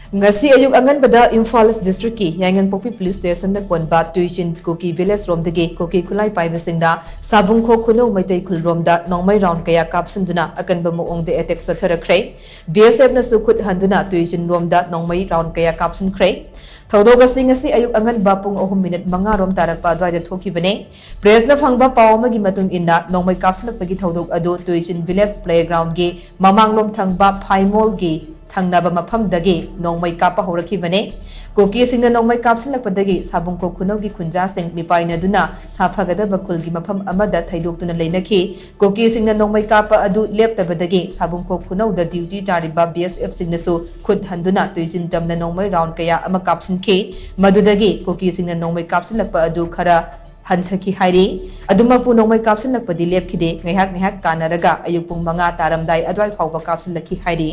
Ngasi ayuk ANGANBADA IMPHAL district ki YAINGANGPOKPI police station na KONBA TWICHIN Kuki village ROMDAGI Kuki Khutlai Paiba Shingna Sabungkhok Khunou Meitei Khul ROMDA NONGMEI round kaya KAPSINDUNA AKANBA MAWONGDA attack Chatharakhre BSF NASU KHUT HANDUNA TWICHIN ROMDA NONGMEI round kaya KAPSINKHRE Thaudoga ngasi ayuk ANGANBA pung 3 minute manga rom tarakpa adwaida thokibane press na phangba paw amagi matung inna nongmai kapslakpagi thaudog adu tuition village playground gi mamanglom thangba phaimol gi thangnaba maphamdagi nongmai kapa horakibane koki singna nongmai kapslakpadagi Sabungkhok Khunou gi khunja sing mipaina duna saphagadaba khulgi mafam amada thaidoktuna leinaki koki singna nongmai kapa adu leptabadagi Sabungkhok Khunou da duty tariba BSF singnasu khut handuna tuisin tamna nongmai round kaya ama kapsinke madudagi koki singna nongmai kapslakpa adu khara hanthaki hairi adumapu nongmai kapslakpadi lepkhide ngaihak kanaraga ayuk pung manga taramdai adwai fawba kapslaki hairi